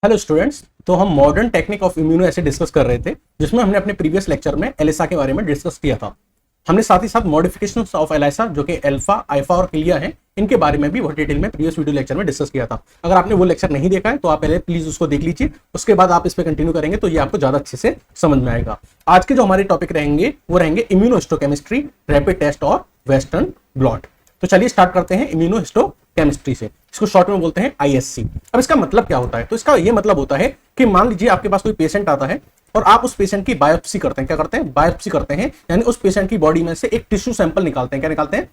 Hello students. तो हम modern technique of immuno acid discuss कर रहे थे, जिसमें हमने अपने प्रीवियस लेक्चर में एलिसा के बारे में डिस्कस किया था। हमने साथ ही साथ मॉडिफिकेशंस ऑफ एलिसा जो कि अल्फा, आइफा और क्लिया हैं, इनके बारे में भी बहुत डिटेल में प्रीवियस वीडियो लेक्चर में डिस्कस किया था। अगर आपने वो लेक्चर नहीं देखा है तो आप पहले प्लीज उसको देख लीजिए, उसके बाद आप इस पर कंटिन्यू करेंगे तो ये आपको ज्यादा अच्छे से समझ में आएगा। आज के जो हमारे टॉपिक रहेंगे वो रहेंगे इम्यूनोहिस्टोकेमिस्ट्री, रैपिड टेस्ट और वेस्टर्न ब्लॉट। तो चलिए स्टार्ट करते हैं इम्यूनोहिस्टोकेमिस्ट्री से। इसको शॉर्ट में बोलते हैं आईएससी। अब इसका मतलब क्या होता है? तो इसका ये मतलब होता है कि मान लीजिए आपके पास कोई पेशेंट आता है और आप उस पेशेंट की बायोप्सी करते हैं। क्या करते हैं? बायोप्सी करते हैं, यानी उस पेशेंट की बॉडी में से एक टिश्यू सैंपल निकालते हैं। क्या निकालते हैं?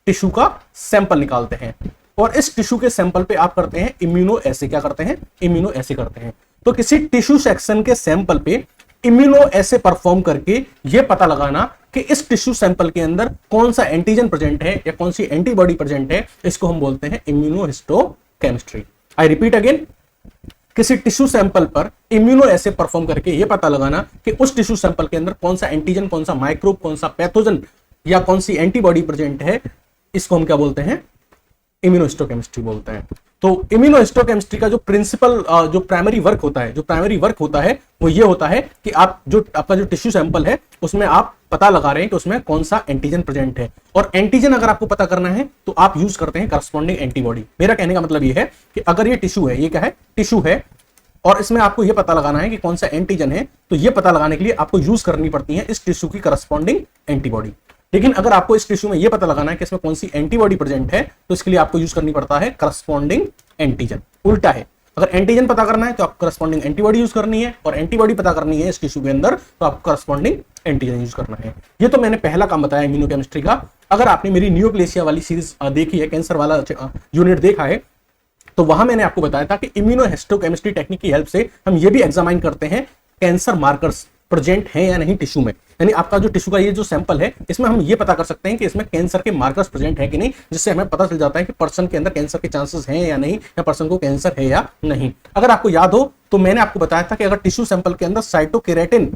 टिश्यू का सैंपल निकालते हैं। और इस टिश्यू के सैंपल पे आप करते हैं इम्यूनो एसे। क्या करते हैं? इम्यूनो एसे करते हैं। तो किसी टिश्यू सेक्शन के सैंपल पे इम्यूनो एसे परफॉर्म करके यह पता लगाना कि इस टिश्यू सैंपल के अंदर कौन सा एंटीजन प्रेजेंट है या कौन सी एंटीबॉडी प्रेजेंट है, इसको हम बोलते हैं इम्यूनोहिस्टोकेमिस्ट्री। आई रिपीट अगेन, किसी टिश्यू सैंपल पर इम्यूनो एसे परफॉर्म करके यह पता लगाना कि उस टिश्यू सैंपल के अंदर कौन सा एंटीजन, कौन सा माइक्रोब, कौन सा पैथोजन या कौन सी एंटीबॉडी प्रेजेंट है, इसको हम क्या बोलते हैं? इम्यूनोहिस्टोकेमिस्ट्री बोलते हैं। तो इम्यूनोहिस्टोकेमिस्ट्री का जो प्रिंसिपल जो प्राइमरी वर्क होता है वो ये होता है कि आप जो आपका जो टिश्यू सैंपल है उसमें आप पता लगा रहे हैं कि उसमें कौन सा एंटीजन प्रेजेंट है। और एंटीजन अगर आपको पता करना है तो आप यूज करते हैं करस्पॉन्डिंग एंटीबॉडी। मेरा कहने का मतलब ये है कि अगर ये टिश्यू है, ये क्या है? टिश्यू है, और इसमें आपको यह पता लगाना है कि कौन सा एंटीजन है, तो यह पता लगाने के लिए आपको यूज करनी पड़ती है इस टिश्यू की करस्पॉन्डिंग एंटीबॉडी। लेकिन अगर आपको इस टिश्यू में यह पता लगाना है कि इसमें कौन सी एंटीबॉडी प्रेजेंट है, तो इसके लिए आपको यूज करनी पड़ता है करस्पॉन्डिंग एंटीजन। उल्टा है, अगर एंटीजन पता करना है तो आपको करस्पॉन्डिंग एंटीबॉडी यूज करनी है, और एंटीबॉडी पता करनी है इस टिश्यू के अंदर तो आपको करस्पॉन्डिंग एंटीजन यूज करना है। ये तो मैंने पहला काम बताया इम्यूनोकेमिस्ट्री का। अगर आपने मेरी नियोप्लेसिया वाली सीरीज देखी है, कैंसर वाला यूनिट देखा है, तो वहां मैंने आपको बताया था कि इम्यूनोहिस्टोकेमिस्ट्री टेक्निक की हेल्प से हम ये भी एग्जामाइन करते हैं कैंसर मार्कर्स प्रेजेंट हैं या नहीं टिश्यू में। यानी आपका जो टिश्यू का ये जो सैंपल है, इसमें हम ये पता कर सकते हैं कि इसमें कैंसर के मार्कर्स प्रेजेंट है कि नहीं, जिससे हमें पता चल जाता है कि पर्सन के अंदर कैंसर के चांसेस हैं या नहीं, या पर्सन को कैंसर है या नहीं। अगर आपको याद हो तो मैंने आपको बताया था कि अगर टिश्यू सैंपल के अंदर साइटोकेराटिन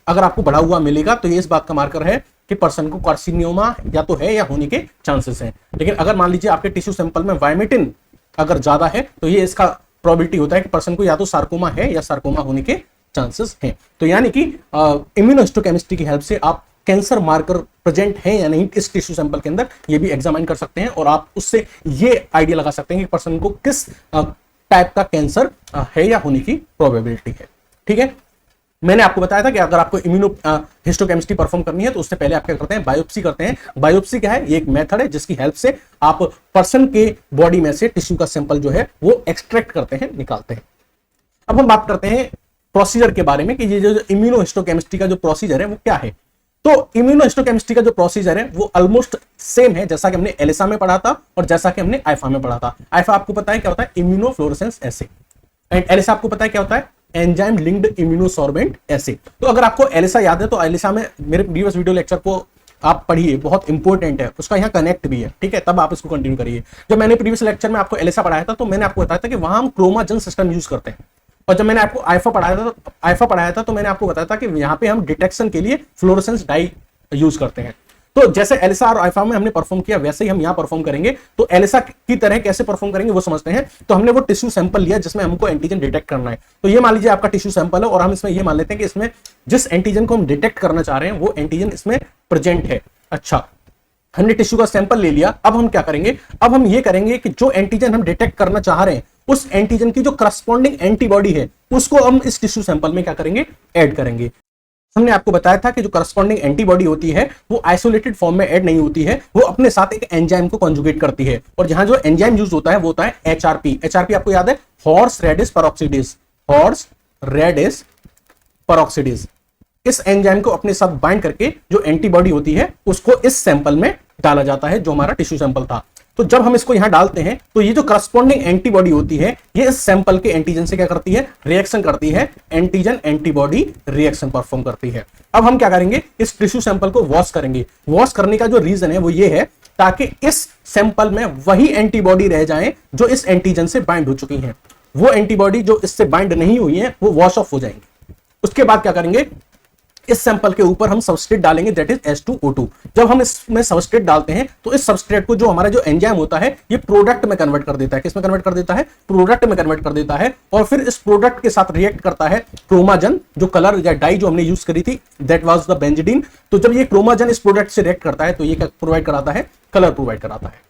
अगर आपको बढ़ा हुआ मिलेगा तो ये इस बात का मार्कर है कि पर्सन को कार्सिनोमा या तो है या होने के चांसेस हैं। लेकिन अगर मान लीजिए आपके टिश्यू सैंपल में वाइमेटिन अगर ज्यादा है तो ये इसका प्रोबेबिलिटी होता है कि पर्सन को या तो सार्कोमा है या सार्कोमा होने के चांसेस हैं। तो यानी कि इम्यूनोहिस्टोकेमिस्ट्री की हेल्प से आप कैंसर मार्कर प्रेजेंट है या नहीं इस टिश्यू सैंपल के अंदर ये भी एग्जामिन कर सकते हैं, और आप उससे ये आइडिया लगा सकते हैं कि पर्सन को किस टाइप का कैंसर है या होने की प्रोबेबिलिटी है। ठीक है, मैंने आपको बताया था कि अगर आपको इम्यूनो हिस्टोकेमिस्ट्री परफॉर्म करनी है तो उससे पहले आप क्या करते हैं? बायोप्सी करते हैं। बायोप्सी क्या है? ये एक मेथड है जिसकी हेल्प से आप पर्सन के बॉडी में से टिश्यू का सैंपल जो है वो एक्सट्रैक्ट करते हैं, निकालते हैं। अब हम बात करते हैं प्रोसीजर के बारे में कि ये जो इम्यूनोहिस्टोकेमिस्ट्री का जो प्रोसीजर है वो क्या है। तो इम्यूनोहिस्टोकेमिस्ट्री का जो प्रोसीजर है वो ऑलमोस्ट सेम है जैसा कि हमने एलिसा में पढ़ा था और जैसा कि हमने आइफा में पढ़ा था। आइफा आपको पता है क्या होता है? Immunofluorescence essay. एंड एलिसा आपको पता है क्या होता है? एंजाइम लिंक्ड इम्यूनोसॉर्बेंट एसे। तो अगर आपको एलिसा याद है तो एलिसा में मेरे प्रीवियस वीडियो लेक्चर को आप पढ़िए, बहुत इंपॉर्टेंट है, उसका यहाँ कनेक्ट भी है। ठीक है, तब आप इसको कंटिन्यू करिए। जब मैंने प्रीवियस लेक्चर में आपको एलिसा पढ़ाया था तो मैंने आपको बताया था कि वहां हम क्रोमाजन सिस्टम यूज करते हैं, और जब मैंने आपको आइफा पढ़ाया था तो मैंने आपको बताया था कि यहाँ पे हम डिटेक्शन के लिए फ्लोरेसेंस डाई यूज करते हैं। तो जैसे एलिसा और आइफा में हमने परफॉर्म किया वैसे ही हम यहाँ परफॉर्म करेंगे। तो एलिसा की तरह कैसे परफॉर्म करेंगे वो समझते हैं। तो हमने वो टिश्यू सैंपल लिया जिसमें हमको एंटीजन डिटेक्ट करना है। तो ये मान लीजिए आपका टिश्यू सैंपल है और हम इसमें ये मान लेते हैं कि इसमें जिस एंटीजन को हम डिटेक्ट करना चाह रहे हैं वो एंटीजन इसमें प्रेजेंट है। अच्छा, हमने टिश्यू का सैंपल ले लिया। अब हम क्या करेंगे? अब हम ये करेंगे कि जो एंटीजन हम डिटेक्ट करना चाह रहे हैं उस एंटीजन की जो करस्पॉन्डिंग एंटीबॉडी है उसको हम इस टिश्यू सैंपल में क्या करेंगे? ऐड करेंगे। हमने आपको बताया था कि जो करस्पॉन्डिंग एंटीबॉडी होती है वो आइसोलेटेड फॉर्म में ऐड नहीं होती है, वो अपने साथ एक एंजाइम को कॉन्जुगेट करती है। और जहां जो एंजाइम यूज होता है वो होता है एचआरपी। एचआरपी आपको याद है? Horse radish peroxidase. Horse radish peroxidase. इस एंजाइम को अपने साथ बाइंड करके जो एंटीबॉडी होती है उसको इस सैंपल में डाला जाता है जो हमारा टिश्यू सैंपल था। तो जब हम इसको यहां डालते हैं तो ये जो करस्पॉन्डिंग एंटीबॉडी होती है ये इस सैंपल के एंटीजन से क्या करती है? रिएक्शन करती है। एंटीजन एंटीबॉडी रिएक्शन परफॉर्म करती है। अब हम क्या करेंगे? इस टिश्यू सैंपल को वॉश करेंगे। वॉश करने का जो रीजन है वो ये है ताकि इस सैंपल में वही एंटीबॉडी रह जाए जो इस एंटीजन से बाइंड हो चुकी है। वो एंटीबॉडी जो इससे बाइंड नहीं हुई है वो वॉश ऑफ हो जाएंगे। उसके बाद क्या करेंगे? इस सैंपल के ऊपर हम सबस्ट्रेट डालेंगे, दैट इज H2O2। जब हम इसमें सबस्ट्रेट डालते हैं तो इस सबस्ट्रेट को जो हमारा जो एंजाइम होता है ये प्रोडक्ट में कन्वर्ट कर देता है। किस में कन्वर्ट कर देता है? प्रोडक्ट में कन्वर्ट कर देता है। और फिर इस प्रोडक्ट के साथ रिएक्ट करता है क्रोमाजन, जो कलर या डाई जो हमने यूज करी थी, दैट वाज द बेंजीडीन। तो जब ये क्रोमाजन इस प्रोडक्ट से रिएक्ट करता है तो ये क्या प्रोवाइड कराता है? कलर प्रोवाइड कराता है।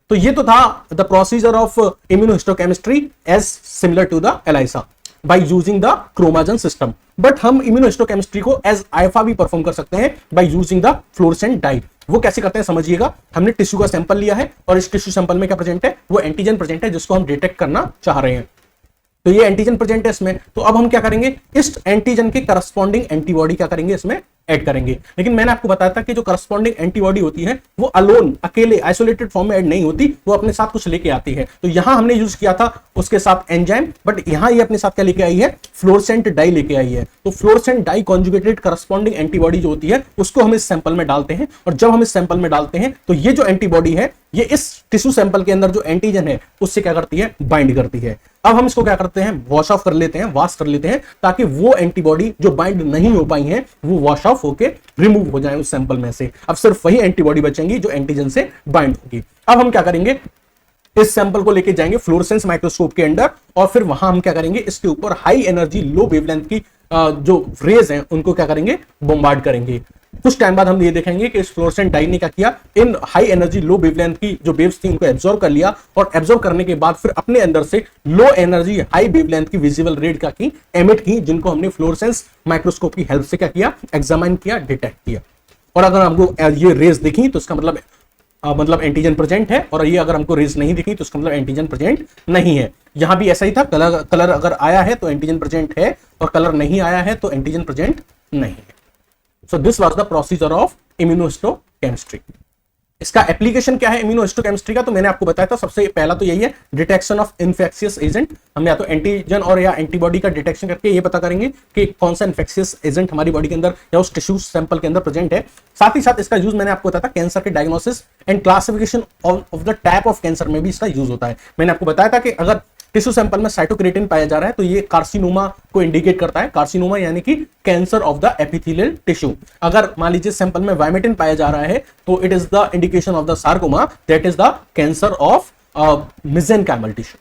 तो ये तो था the procedure of immunohistochemistry as similar to the ELISA by using the chromatin system, but हम इम्यूनोहिस्टोकेमिस्ट्री को एज आइफा भी परफॉर्म कर सकते हैं by using the fluorescent dye। वो कैसे करते हैं समझिएगा। हमने टिश्यू का सैंपल लिया है और इस टिश्यू सैंपल में क्या प्रेजेंट है? वो एंटीजन प्रेजेंट है जिसको हम डिटेक्ट करना चाह रहे हैं। तो ये एंटीजन प्रेजेंट है इसमें। तो अब हम क्या करेंगे? इस एंटीजन के करस्पॉन्डिंग एंटीबॉडी क्या करेंगे? इसमें ऐड करेंगे। लेकिन मैंने आपको बताया था कि जो करस्पॉन्डिंग एंटीबॉडी होती है वो अलोन, अकेले आइसोलेटेड फॉर्म में ऐड नहीं होती, वो अपने साथ कुछ लेके आती है। तो यहां हमने यूज किया था उसके साथ एंजाइम, बट यहां ये अपने साथ क्या लेके आई है? फ्लोरेसेंट डाई लेके आई है। तो fluorescent dye conjugated corresponding antibody जो होती है उसको हम इस सैंपल में डालते हैं। और जब हम इस सैंपल में डालते हैं तो ये जो एंटीबॉडी है ये इस टिश्यू सैंपल के अंदर जो एंटीजन है उससे क्या करती है? बाइंड करती है। अब हम इसको क्या करते हैं? वॉश ऑफ कर लेते हैं, वॉश कर लेते हैं, ताकि वो एंटीबॉडी जो बाइंड नहीं हो पाई है वो वॉश ऑफ होके रिमूव हो जाए उस सैंपल में से। अब सिर्फ वही एंटीबॉडी बचेंगी जो एंटीजन से बाइंड होगी। अब हम क्या करेंगे? इस सैंपल को लेके जाएंगे फ्लोरेसेंस माइक्रोस्कोप के अंदर और फिर वहां हम क्या करेंगे? इसके ऊपर हाई एनर्जी लो वेवलेंथ की जो रेज हैं उनको क्या करेंगे? बॉम्बार्ड करेंगे। कुछ टाइम बाद हम ये देखेंगे कि इस फ्लोरेसेंट डाई ने क्या किया? इन हाई एनर्जी लो वेवलेंथ की जो वेव्स थी उनको एब्जॉर्ब कर लिया और एब्जॉर्ब करने के बाद फिर अपने अंदर से लो एनर्जी हाई वेवलेंथ की विजिबल रेड क्या की? एमिट की, जिनको हमने फ्लोरेसेंस माइक्रोस्कोप की हेल्प से क्या किया? एग्जामिन किया, डिटेक्ट किया। और अगर हमको ये रेज दिखी तो इसका मतलब एंटीजन प्रेजेंट है, और ये अगर हमको रेज नहीं दिखी तो इसका मतलब एंटीजन प्रेजेंट नहीं है। यहां भी ऐसा ही था, कलर अगर आया है तो एंटीजन प्रेजेंट है और कलर नहीं आया है तो एंटीजन प्रेजेंट नहीं है। So this was the procedure of immunohistochemistry। इसका एप्लीकेशन क्या है इम्यूनोहिस्टोकेमिस्ट्री का? तो मैंने आपको बताया था सबसे पहला तो यही है, डिटेक्शन ऑफ इन्फेक्शियस एजेंट। हम या तो एंटीजन और या एंटीबॉडी का डिटेक्शन करके ये पता करेंगे कि कौन सा इन्फेक्शियस एजेंट हमारी बॉडी के अंदर या उस टिश्यू सैंपल के अंदर प्रेजेंट है। साथ ही साथ इसका यूज मैंने आपको बताया था कैंसर के diagnosis and classification of the type of cancer में भी इसका यूज होता है। मैंने आपको बताया था कि अगर टिश्यू सैंपल में साइटोक्रेटिन पाया जा रहा है तो ये कार्सिनोमा को इंडिकेट करता है। कार्सिनोमा यानी कि cancer of the epithelial tissue. अगर मान लीजिए सैंपल में वाइमेटिन पाया जा रहा है तो it is the indication of the sarcoma, that is the cancer of mesenchymal tissue.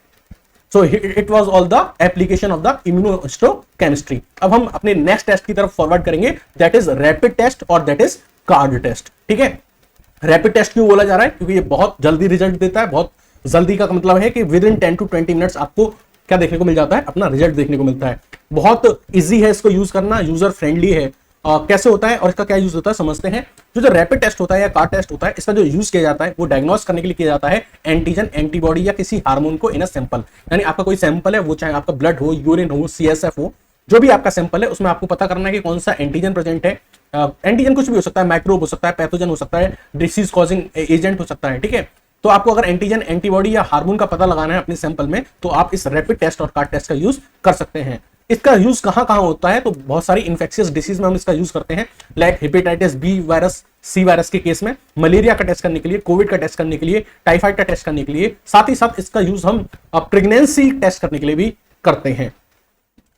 So it was all the application of the immunohistochemistry. अब हम अपने नेक्स्ट टेस्ट की तरफ फॉरवर्ड करेंगे, दैट इज रैपिड टेस्ट और दैट इज कार्ड टेस्ट। ठीक है, rapid test क्यों बोला जा रहा है? क्योंकि ये बहुत जल्दी रिजल्ट देता है। बहुत जल्दी का मतलब है कि विद इन 10 to 20 मिनट्स आपको क्या देखने को मिल जाता है? अपना रिजल्ट देखने को मिलता है। बहुत इजी है इसको यूज करना, यूजर फ्रेंडली है। कैसे होता है और इसका क्या यूज होता है समझते हैं। जो रैपिड टेस्ट होता है या कार्ड टेस्ट होता है, इसका जो यूज किया जाता है वो डायग्नोस करने के लिए किया जाता है एंटीजन, एंटीबॉडी या किसी हार्मोन को इन अ सैंपल। यानी आपका कोई सैंपल है, वो चाहे आपका ब्लड हो, यूरिन हो, CSF हो, जो भी आपका सैंपल है उसमें आपको पता करना है कि कौन सा एंटीजन प्रेजेंट है। एंटीजन कुछ भी हो सकता है, माइक्रोब हो सकता है, पैथोजन हो सकता है, डिसीज कॉजिंग एजेंट हो सकता है। ठीक है, तो आपको अगर एंटीजन, एंटीबॉडी या हार्मोन का पता लगाना है अपने सैंपल में तो आप इस रैपिड टेस्ट और कार्ड टेस्ट का यूज कर सकते हैं। इसका यूज कहां कहां होता है? तो बहुत सारी इंफेक्शियस डिसीज में हम इसका यूज करते हैं, like hepatitis B virus, C virus के केस में, मलेरिया का टेस्ट करने के लिए, कोविड का टेस्ट करने के लिए, टाइफाइड का टेस्ट करने के लिए। साथ ही साथ इसका यूज हम प्रेगनेंसी टेस्ट करने के लिए भी करते हैं।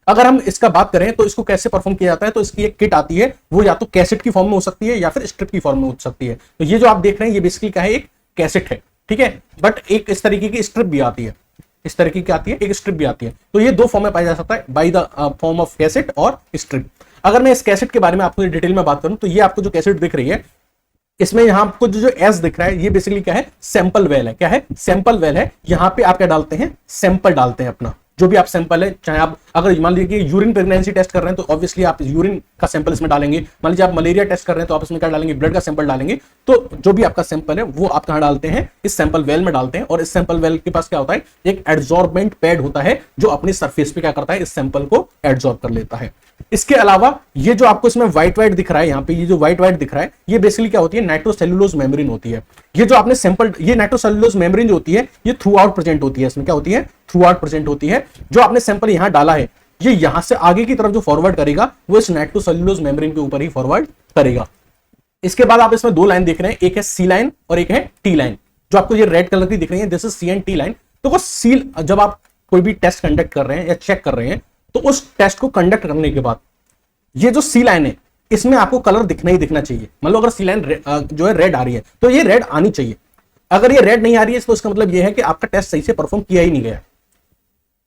अगर हम इसका बात करें तो इसको कैसे परफॉर्म किया जाता है, तो इसकी एक किट आती है, वो या तो कैसेट की फॉर्म में हो सकती है या फिर स्ट्रिप की फॉर्म में हो सकती है। तो ये जो आप देख रहे हैं ये बेसिकली क्या है? एक कैसेट है। ठीक है, बट एक इस तरीके की स्ट्रिप भी आती है, इस तरीके की आती है, एक स्ट्रिप भी आती है। तो ये दो फॉर्म में पाया जा सकता है, by the form of cassette और स्ट्रिप। अगर मैं इस कैसेट के बारे में आपको डिटेल में बात करूं तो ये आपको जो कैसेट दिख रही है इसमें यहां आपको जो एस दिख रहा है ये बेसिकली क्या है? सैंपल वेल है। क्या है? सैंपल वेल है। यहां पे आप क्या डालते हैं? सैंपल डालते हैं अपना, जो भी आप सैंपल है, चाहे आप अगर मान लीजिए यूरिन प्रेगनेंसी टेस्ट कर रहे हैं तो ऑब्वियसली आप यूरिन का सैंपल इसमें डालेंगे। मान लीजिए आप मलेरिया टेस्ट कर रहे हैं तो आप इसमें क्या डालेंगे? ब्लड का सैंपल डालेंगे। तो जो भी आपका सैंपल है वो आप कहां डालते हैं? इस सैंपल वेल में डालते हैं। और इस सैंपल वेल के पास क्या होता है? एक एड्सॉर्बेंट पैड होता है जो अपनी सरफेस पे क्या करता है? इस सैंपल को एड्सॉर्ब कर लेता है। इसके अलावा ये जो आपको इसमें व्हाइट व्हाइट दिख रहा है, यहाँ पे ये जो व्हाइट व्हाइट दिख रहा है ये बेसिकली क्या होती है? नाइट्रोसेल्यूलोज मेम्ब्रेन होती है। ये जो आपने सैंपल, ये नाइट्रोसेल्यूलोज मेम्ब्रेन जो होती है ये थ्रू आउट प्रेजेंट होती है। इसमें क्या होती है? थ्रू आउट प्रेजेंट होती है। जो आपने सैंपल यहां डाला है ये यहां से आगे की तरफ जो फॉरवर्ड करेगा वो इस नाइट्रोसेल्यूलोज मेम्ब्रेन के ऊपर ही फॉरवर्ड करेगा। इसके बाद आप इसमें दो लाइन देख रहे हैं, एक है सी लाइन और एक है टी लाइन। जो आपको ये रेड कलर की दिख रही है this is C and T line. तो वो सील, जब आप कोई भी टेस्ट कंडक्ट कर रहे हैं या चेक कर रहे हैं तो उस टेस्ट को कंडक्ट करने के बाद ये जो सी लाइन है इसमें आपको कलर दिखना ही दिखना चाहिए। मतलब अगर सी लाइन जो है रेड आ रही है तो ये रेड आनी चाहिए। अगर ये रेड नहीं आ रही है तो इसका मतलब ये है कि आपका टेस्ट सही से परफॉर्म किया ही नहीं गया।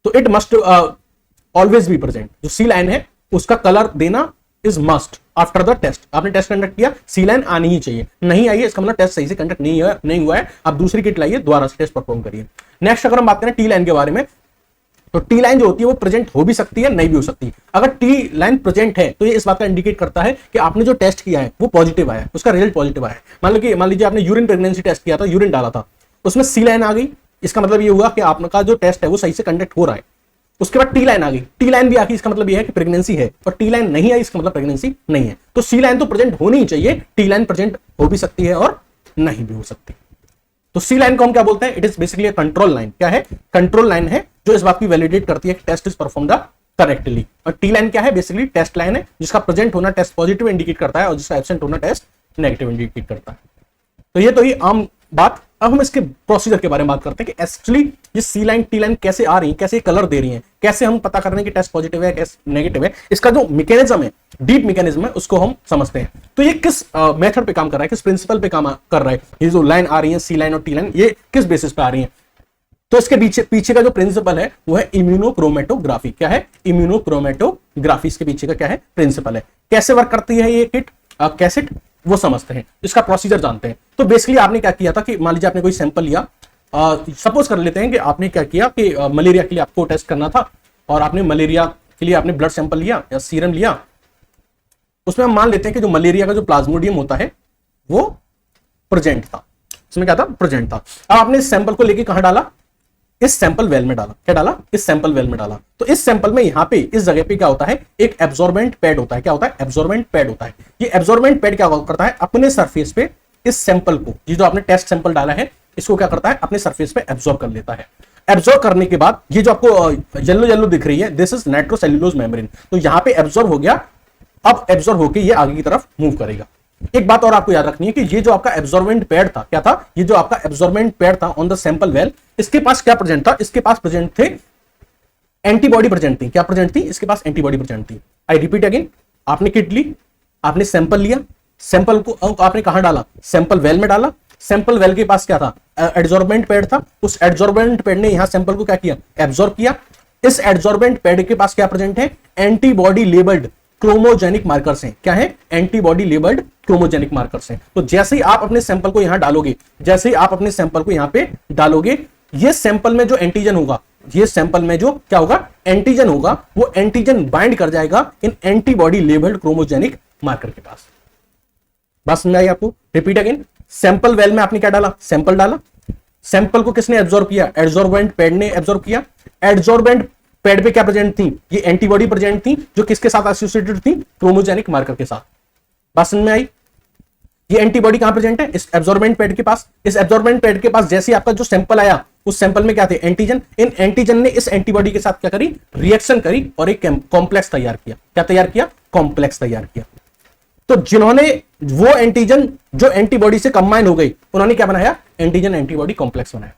तो it must always be present. जो सी लाइन है उसका कलर देना is must after the test. आपने टेस्ट कंडक्ट किया, सी लाइन आनी ही चाहिए। नहीं आई है इसका मतलब टेस्ट सही से कंडक्ट नहीं हुआ है। आप दूसरी किट लाइए, दोबारा से टेस्ट परफॉर्म करिए। नेक्स्ट अगर हम बात करें टी लाइन के बारे में, तो टी लाइन जो होती है वो प्रेजेंट हो भी सकती है, नहीं भी हो सकती। अगर टी लाइन प्रेजेंट है तो ये इस बात का इंडिकेट करता है कि आपने जो टेस्ट किया है वो पॉजिटिव आया है, उसका रिजल्ट पॉजिटिव आया है। मान लीजिए आपने यूरिन प्रेगनेंसी टेस्ट किया था, यूरिन डाला था, उसमें सी लाइन आ गई, इसका मतलब ये हुआ कि आपका जो टेस्ट है वो सही से कंडक्ट हो रहा है। उसके बाद टी लाइन आ गई, टी लाइन भी आ गई, इसका मतलब यह है कि प्रेगनेंसी है। और टी लाइन नहीं आई, इसका मतलब प्रेगनेंसी नहीं है। तो सी लाइन तो प्रेजेंट होनी ही चाहिए, टी लाइन प्रेजेंट हो भी सकती है और नहीं भी हो सकती। तो सी लाइन को हम क्या बोलते हैं? It is basically control line. क्या है? कंट्रोल लाइन है जो इस बात की वैलिडेट करती है कि टेस्ट इज परफॉर्म्ड करेक्टली। और टी लाइन क्या है? बेसिकली टेस्ट लाइन है जिसका प्रेजेंट होना टेस्ट पॉजिटिव इंडिकेट करता है और जिसका एब्सेंट होना टेस्ट नेगेटिव इंडिकेट करता है। तो ये तो ही आम बात। अब हम इसके प्रोसीजर के बारे में बात करते हैं कि एक्चुअली ये सी लाइन टी लाइन कैसे आ रही है, कैसे कलर दे रही है, कैसे हम पता कर रहे हैं कि टेस्ट पॉजिटिव है कैसे नेगेटिव है। इसका जो मैकेनिज्म है, डीप मैकेनिज्म है, उसको हम समझते हैं। तो ये किस मेथड पे काम कर रहा है, किस प्रिंसिपल पे काम कर रहा है, ये जो लाइन आ रही है सी लाइन और टी लाइन, ये किस बेसिस पे आ रही है? तो इसके पीछे का जो प्रिंसिपल है वो है इम्यूनोक्रोमेटोग्राफी। क्या है? इम्यूनोक्रोमेटोग्राफी इसके पीछे का क्या है? प्रिंसिपल है। कैसे वर्क करती है ये किट कैसेट, वो समझते हैं, इसका प्रोसीजर जानते हैं। तो बेसिकली आपने क्या किया था कि मान लीजिए आपने कोई सैंपल लिया, सपोज कर लेते हैं कि आपने क्या किया कि मलेरिया के लिए आपको टेस्ट करना था और आपने मलेरिया के लिए आपने ब्लड सैंपल लिया या सीरम लिया। उसमें हम मान लेते हैं कि जो मलेरिया का जो प्लाज्मोडियम होता है वो प्रेजेंट था। इसमें क्या था? प्रेजेंट था। अब आपने इस सैंपल को लेके कहां डाला? इस सैंपल वेल में डाला। क्या डाला? इस सैंपल वेल में डाला। तो इस सैंपल में यहां पे इस जगह पे क्या होता है? एक एब्जॉर्बेंट पैड होता है। क्या होता है? एब्जॉर्बेंट पैड होता है। ये एब्जॉर्बेंट पैड क्या करता है? अपने सरफेस पे इस सैंपल को, ये जो आपने टेस्ट सैंपल डाला है, इसको क्या करता है? अपने सरफेस पे एब्जॉर्ब कर लेता है। एब्जॉर्ब करने के बाद ये जो आपको येलो येलो दिख रही है, दिस इज नाइट्रोसेल्यूलोज मेम्ब्रेन। तो यहां पे एब्जॉर्ब हो गया। अब एब्जॉर्ब होकर ये आगे की तरफ मूव करेगा। एक बात और आपको याद रखनी है कि ये जो आपका एब्जॉर्बेंट पैड था, क्या था? ये जो आपका एब्जॉर्बेंट पैड था ऑन द सैंपल वेल, इसके पास क्या प्रेजेंट था? इसके पास प्रेजेंट थे एंटीबॉडी प्रेजेंट थी। क्या प्रेजेंट थी? इसके पास एंटीबॉडी प्रेजेंट थी। आई रिपीट अगेन, आपने किट ली, आपने सैंपल लिया, सैंपल को आपने कहां डाला? सैंपल वेल में डाला। सैंपल वेल के पास क्या था? एड्जॉर्बेंट पैड था। उस एड्जॉर्बेंट पैड ने यहां सैंपल को क्या किया? एब्जॉर्ब किया। इस एड्जॉर्बेंट पैड के पास क्या प्रेजेंट है? एंटीबॉडी लेबल्ड क्रोमोजेनिक मार्कर्स हैं। क्या है? एंटीबॉडी लेबल्ड क्रोमोजेनिक मार्कर्स हैं। तो जैसे ही आप अपने सैंपल को यहां डालोगे, जैसे ही आप अपने सैंपल को यहां पे डालोगे, ये सैंपल में जो एंटीजन होगा, ये सैंपल में जो क्या होगा? एंटीजन होगा, वो एंटीजन बाइंड कर जाएगा इन एंटीबॉडी लेबल्ड क्रोमोजेनिक मार्कर के पास। बात समझ आई आपको? रिपीट अगेन, सैंपल वेल में आपने क्या डाला? सैंपल डाला। सैंपल को किसने एब्जॉर्ब किया? एड्जॉर्बेंट पैड ने एब्जॉर्ब किया। एड्जॉर्बेंट पैड पे क्या प्रेजेंट थी? ये एंटीबॉडी प्रेजेंट थी जो किसके साथ एसोसिएटेड थी? क्रोमोजेनिक मार्कर के साथ। बात समझ में आई? ये एंटीबॉडी कहां प्रेजेंट है? इस एब्जॉर्बेंट पैड के पास। इस एब्जॉर्बेंट पैड के पास जैसे आपका जो सैंपल आया, उस सैंपल में क्या थे? एंटीजन। इन एंटीजन ने इस एंटीबॉडी के साथ क्या करी? रिएक्शन करी और एक कॉम्प्लेक्स तैयार किया। क्या तैयार किया? कॉम्प्लेक्स तैयार किया। तो जिन्होंने वो एंटीजन जो एंटीबॉडी से कंबाइन हो गई, उन्होंने क्या बनाया? एंटीजन एंटीबॉडी कॉम्प्लेक्स बनाया।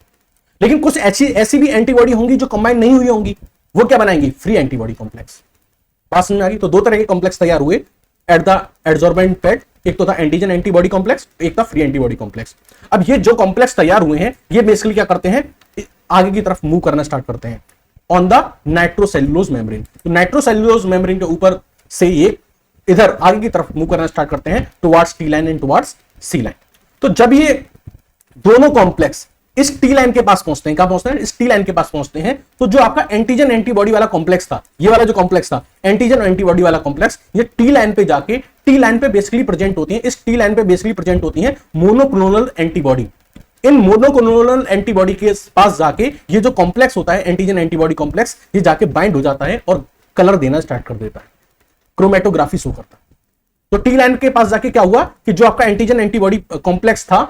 लेकिन कुछ ऐसी भी एंटीबॉडी होंगी जो कंबाइन नहीं हुई होंगी, वो क्या बनाएंगी? Free antibody complex. बात समझ में आ गई? तो दो तरह के कॉम्प्लेक्स तैयार हुए एट द एड्जॉर्बेंट पैड। एक तो था एंटीजन एंटीबॉडी कॉम्प्लेक्स, एक था फ्री एंटीबॉडी कॉम्प्लेक्स। अब ये जो कॉम्प्लेक्स तैयार हुए हैं, ये बेसिकली क्या करते हैं? आगे की तरफ मूव करना स्टार्ट करते हैं ऑन द नाइट्रोसेल्यूलोज मेम्ब्रेन। तो नाइट्रोसेल्यूलोज मेम्ब्रेन के ऊपर से ये इधर आगे की तरफ मूव करना स्टार्ट करते हैं towards T line and towards C line. तो जब ये दोनों कॉम्प्लेक्स इस टी लाइन के पास पहुंचते हैं, कहां पहुंचते हैं? इस टी लाइन के पास पहुंचते हैं। तो जो आपका एंटीजन एंटीबॉडी वाला कॉम्प्लेक्स था, ये वाला जो कॉम्प्लेक्स था एंटीजन एंटीबॉडी वाला कॉम्प्लेक्स, ये टी लाइन पे जाके टी लाइन पे बेसिकली प्रेजेंट होती है। इस टी लाइन पे बेसिकली प्रेजेंट होती है मोनोक्लोनल एंटीबॉडी। इन मोनोक्लोनल एंटीबॉडी के पास जाके ये जो कॉम्प्लेक्स होता है एंटीजन एंटीबॉडी कॉम्प्लेक्स, ये जाके बाइंड हो जाता है और कलर देना स्टार्ट कर देता है, क्रोमेटोग्राफी शो करता है। तो टी लाइन के पास जाके क्या हुआ कि जो आपका एंटीजन एंटीबॉडी कॉम्प्लेक्स था,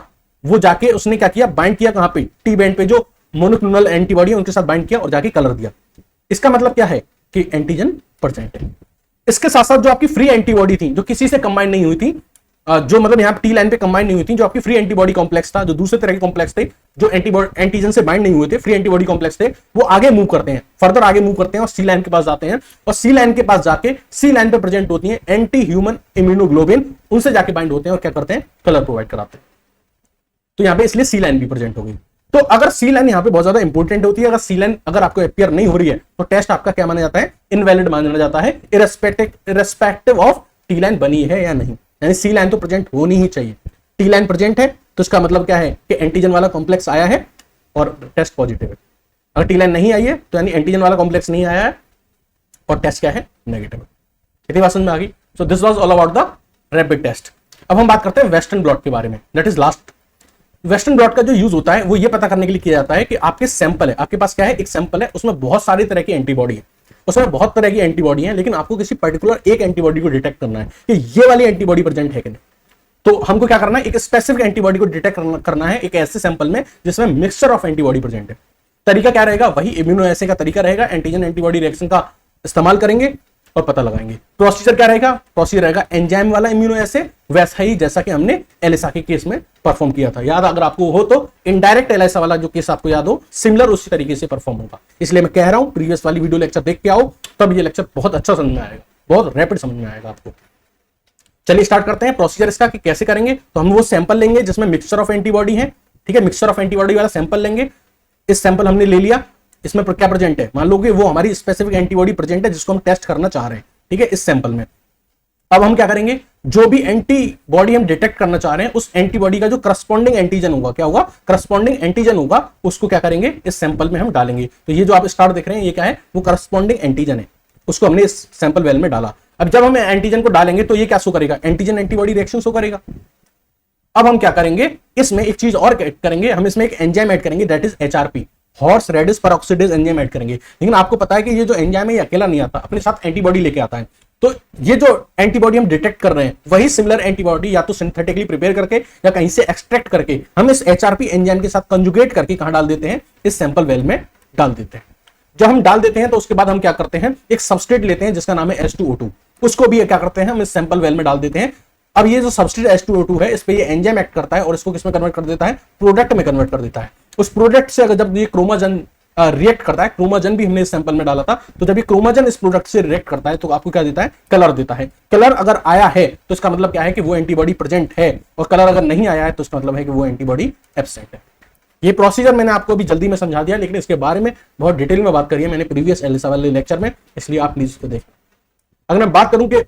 वो जाके उसने क्या किया? बाइंड किया कहां पे? टी बैंड पे जो मोनोक्लोनल एंटीबॉडी है उनके साथ बाइंड किया और जाके कलर दिया। इसका मतलब क्या है? कि एंटीजन प्रेजेंट है। इसके साथ साथ जो आपकी फ्री एंटीबॉडी थी, जो किसी से कंबाइन नहीं हुई थी, जो मतलब यहाँ टी लाइन पे कंबाइन नहीं हुई थी, जो आपकी फ्री एंटीबॉडी कॉम्प्लेक्स था, जो दूसरे तरह के कॉम्प्लेक्स थे जो एंटीजन से बाइंड नहीं हुए थे, फ्री एंटीबॉडी कॉम्प्लेक्स थे, वो आगे मूव करते हैं, फर्दर आगे मूव करते हैं और सी लाइन के पास जाते हैं, और सी लाइन के पास जाके सी लाइन पे प्रेजेंट होती है एंटी ह्यूमन इम्यूनोग्लोबिन, उनसे जाके बाइंड होते हैं और क्या करते हैं, कलर प्रोवाइड कराते हैं। तो यहाँ पे इसलिए सी लाइन भी प्रेजेंट हो गई। तो अगर सी लाइन यहाँ पे बहुत ज्यादा इंपॉर्टेंट होती है, अगर सी लाइन अगर आपको अपियर नहीं हो रही है तो टेस्ट आपका क्या माना जाता है, इनवैलिड माना जाता है, इररेस्पेक्टिव ऑफ टी लाइन बनी है या नहीं, यानी सी लाइन तो प्रेजेंट होनी ही चाहिए। टी लाइन प्रेजेंट है तो इसका मतलब क्या है कि एंटीजन वाला कॉम्प्लेक्स आया है और टेस्ट पॉजिटिव है। अगर टी लाइन नहीं आई है तो यानी एंटीजन वाला कॉम्प्लेक्स नहीं आया है और टेस्ट क्या है, नेगेटिव है। इतनी बात समझ में आ गई। So this was all about the rapid test. अब हम बात करते हैं वेस्टर्न ब्लॉट के बारे में, that is last. Western blot का जो यूज होता है वो ये पता करने के लिए किया जाता है कि आपके सैंपल है, आपके पास क्या है, एक सैंपल है, उसमें बहुत सारी तरह की एंटीबॉडी है, उसमें बहुत तरह की एंटीबॉडी है, लेकिन आपको किसी पर्टिकुलर एक एंटीबॉडी को डिटेक्ट करना है कि ये वाली एंटीबॉडी प्रेजेंट है कि नहीं। तो हमको क्या करना है, एक स्पेसिफिक एंटीबॉडी को डिटेक्ट करना है एक ऐसे सैंपल में जिसमें मिक्सचर ऑफ एंटीबॉडी प्रेजेंट है। तरीका क्या रहेगा, वही इम्यूनो एसे का तरीका रहेगा, एंटीजन एंटीबॉडी रिएक्शन का इस्तेमाल करेंगे और पता लगाएंगे। प्रोसीजर क्या रहेगा, प्रोसीजर रहेगा एंजाइम वाला इम्यूनो एसे, वैसा ही जैसा कि हमने एलिसा के केस में परफॉर्म किया था। याद अगर आपको हो तो इनडायरेक्ट एलिसा वाला जो केस आपको याद हो, सिमिलर उसी तरीके से परफॉर्म होगा। इसलिए मैं कह रहा हूं प्रीवियस वाली वीडियो लेक्चर देख के आओ, तब ये लेक्चर बहुत अच्छा समझ में आएगा, बहुत रैपिड समझ में आएगा आपको। चलिए स्टार्ट करते हैं प्रोसीजर इसका कि कैसे करेंगे। तो हम वो सैंपल लेंगे जिसमें मिक्सचर ऑफ एंटीबॉडी है, ठीक है, मिक्सचर ऑफ एंटीबॉडी वाला सैंपल लेंगे। इस सैंपल हमने ले लिया, इसमें क्या प्रेजेंट है, मान लो कि वो हमारी स्पेसिफिक एंटीबॉडी प्रेजेंट है जिसको हम टेस्ट करना चाह रहे हैं, ठीक है, इस सैंपल में। अब हम क्या करेंगे, जो भी एंटीबॉडी हम डिटेक्ट करना चाह रहे हैं उस एंटीबॉडी का जो करस्पॉन्डिंग एंटीजन होगा, क्या होगा, करस्पॉन्डिंग एंटीजन होगा, उसको क्या करेंगे, इस सैंपल में हम डालेंगे। तो ये जो आप स्टार देख रहे हैं ये क्या है, वो करस्पॉन्डिंग एंटीजन है, उसको हमने इस सैंपल वेल में डाला। अब जब हम एंटीजन को डालेंगे तो ये क्या शो करेगा, एंटीजन एंटीबॉडी रिएक्शन शो करेगा। अब हम क्या करेंगे, इसमें एक चीज और ऐड करेंगे, हम इसमें एक एंजाइम ऐड करेंगे, that is HRP, horse radish peroxidase enzyme add करेंगे। लेकिन आपको पता है कि ये जो एंजाइम है ये अकेला नहीं आता, अपने साथ एंटीबॉडी लेके आता है। तो ये जो एंटीबॉडी हम डिटेक्ट कर रहे हैं वही सिमिलर एंटीबॉडी या तो सिंथेटिकली प्रिपेयर करके या कहीं से एक्सट्रैक्ट करके हम इस HRP एंजाइम के साथ कंजुगेट करके कहां डाल देते हैं, इस सैंपल वेल में डाल देते हैं। जब हम डाल देते हैं तो उसके बाद हम क्या करते हैं, एक सबस्ट्रेट लेते हैं जिसका नाम है H2O2, उसको भी क्या करते हैं, हम इस सैंपल वेल में डाल देते हैं। अब ये जो सबस्ट्रेट H2O2 है इस पे ये एंजाइम एक्ट करता है और इसको किसमें कन्वर्ट कर देता है, प्रोडक्ट में कन्वर्ट कर देता है। उस प्रोडक्ट से अगर जब ये क्रोमोजन रिएक्ट करता है, क्रोमोजन भी हमने इस सैंपल में डाला था, तो जब ये क्रोमोजन इस प्रोडक्ट से रिएक्ट करता है तो आपको क्या देता है, कलर देता है। कलर अगर आया है तो इसका मतलब क्या है कि वो एंटीबॉडी प्रेजेंट है, और कलर अगर नहीं आया है तो इसका मतलब है कि वो एंटीबॉडी एब्सेंट है। ये प्रोसीजर मैंने आपको अभी जल्दी में समझा दिया, लेकिन इसके बारे में बहुत डिटेल में बात करी है मैंने प्रीवियस एलिसा वाले लेक्चर में, इसलिए आप प्लीज इसको देखें। अगर मैं बात करूं कि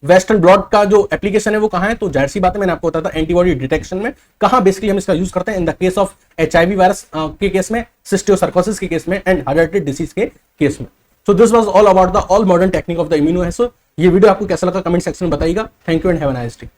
वेस्टर्न ब्लॉट का जो एप्लीकेशन है वो कहां है, तो जाहिर सी बात है मैंने आपको बताया था एंटीबॉडी डिटेक्शन में। कहां बेसिकली हम इसका यूज करते हैं, in the case of HIV virus के केस में, सिस्टियोसार्कोसिस के केस में एंड हेरिडिटरी डिसीज के केस में। सो this was all about the all modern technique of the immuno. ये वीडियो आपको कैसा लगा कमेंट सेक्शन में बताइएगा। Thank you and have a nice day.